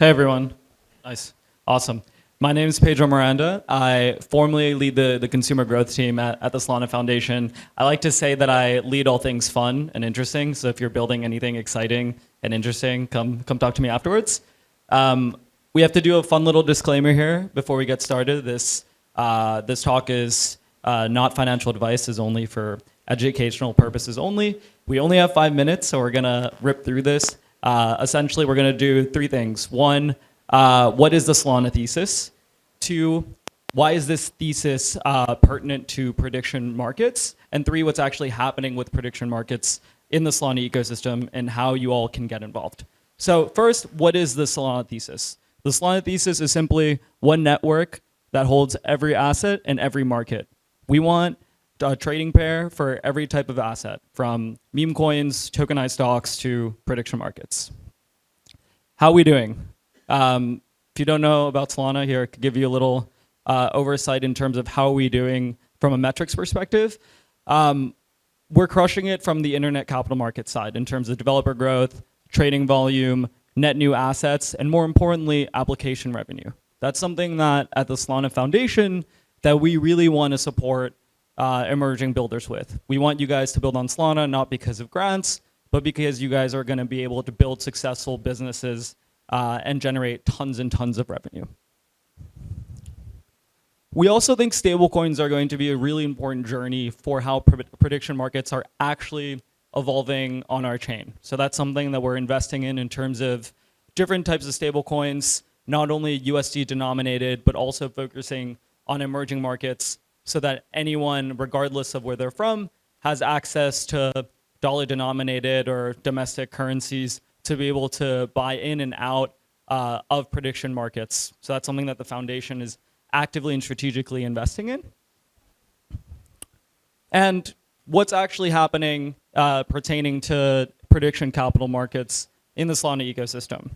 Hey everyone. Nice. Awesome. My name is Pedro Miranda. I formerly lead the consumer growth team at the Solana Foundation. I like to say that I lead all things fun and interesting. So if you're building anything exciting and interesting, come talk to me afterwards. We have to do a fun little disclaimer here before we get started. This talk is not financial advice, is only for educational purposes only. We only have 5 minutes, so we're gonna rip through this. Essentially, we're gonna do three things. One, what is the Solana thesis? Two, why is this thesis pertinent to prediction markets? And three, what's actually happening with prediction markets in the Solana ecosystem and how you all can get involved. So first, what is the Solana thesis? The Solana thesis is simply one network that holds every asset and every market. We want a trading pair for every type of asset, from meme coins, tokenized stocks, to prediction markets. How are we doing? If you don't know about Solana, here I could give you a little oversight in terms of how are we doing from a metrics perspective. We're crushing it from the internet capital market side in terms of developer growth, trading volume, net new assets, and more importantly, application revenue. That's something that at the Solana Foundation that we really want to support emerging builders with. We want you guys to build on Solana, not because of grants, but because you guys are going to be able to build successful businesses and generate tons and tons of revenue. We also think stablecoins are going to be a really important journey for how prediction markets are actually evolving on our chain. So that's something that we're investing in terms of different types of stablecoins, not only USD denominated, but also focusing on emerging markets so that anyone, regardless of where they're from, has access to dollar denominated or domestic currencies to be able to buy in and out of prediction markets. So that's something that the foundation is actively and strategically investing in. And what's actually happening pertaining to prediction capital markets in the Solana ecosystem.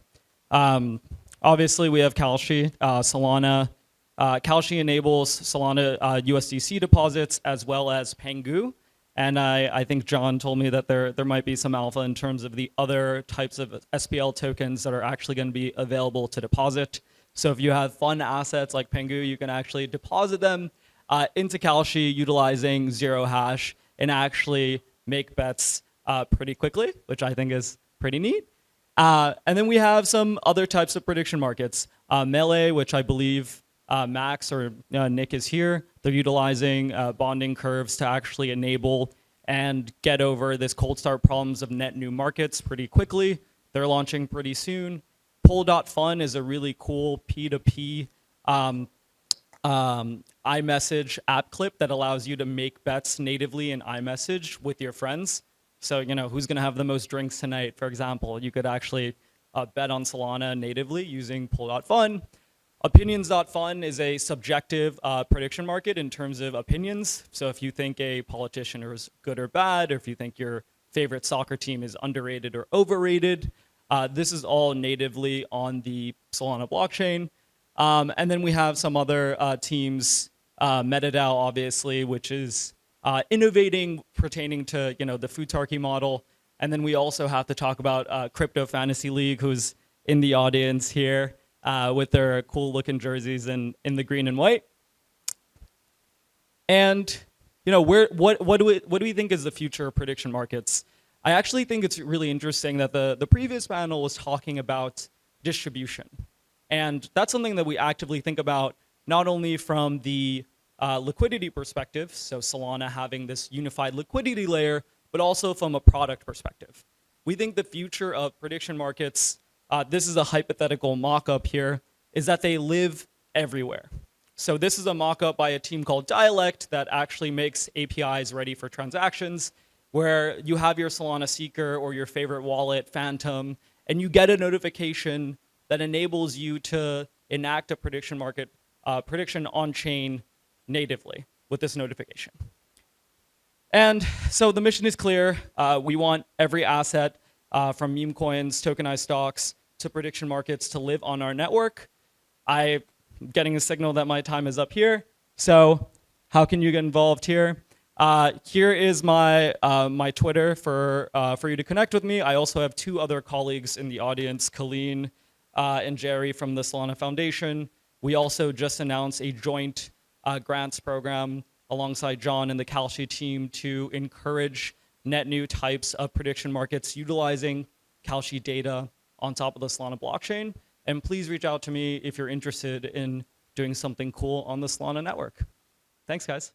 Obviously, we have Kalshi, Solana. Kalshi enables Solana USDC deposits as well as Pengu. And I think John told me that there might be some alpha in terms of the other types of SPL tokens that are actually going to be available to deposit. So if you have fun assets like Pengu, you can actually deposit them into Kalshi utilizing zero hash and actually make bets pretty quickly, which I think is pretty neat. And then we have some other types of prediction markets. Melee, which I believe Max or Nick is here. They're utilizing bonding curves to actually enable and get over this cold start problems of net new markets pretty quickly. They're launching pretty soon. Poll.fun is a really cool P2P iMessage app clip that allows you to make bets natively in iMessage with your friends. So, you know, who's going to have the most drinks tonight, for example. You could actually bet on Solana natively using Poll.fun. Opinions.fun is a subjective prediction market in terms of opinions. So if you think a politician is good or bad, or if you think your favorite soccer team is underrated or overrated, this is all natively on the Solana blockchain. And then we have some other teams, MetaDAO obviously, which is innovating pertaining to the Futarchy model. And then we also have to talk about Crypto Fantasy League, who's in the audience here. With their cool looking jerseys in the green and white. And what do we think is the future of prediction markets? I actually think it's really interesting that the previous panel was talking about distribution. And that's something that we actively think about not only from the liquidity perspective, so Solana having this unified liquidity layer, but also from a product perspective. We think the future of prediction markets, this is a hypothetical mock-up here, is that they live everywhere. So this is a mock-up by a team called Dialect that actually makes APIs ready for transactions, where you have your Solana Seeker or your favorite wallet, Phantom, and you get a notification that enables you to enact a prediction market, prediction on-chain natively with this notification. And so the mission is clear. We want every asset from meme coins, tokenized stocks, to prediction markets to live on our network. I'm getting a signal that my time is up here. So how can you get involved here? Here is my Twitter for you to connect with me. I also have two other colleagues in the audience, Colleen and Jerry from the Solana Foundation. We also just announced a joint grants program alongside John and the Kalshi team to encourage net new types of prediction markets utilizing Kalshi data on top of the Solana blockchain. And please reach out to me if you're interested in doing something cool on the Solana network. Thanks, guys.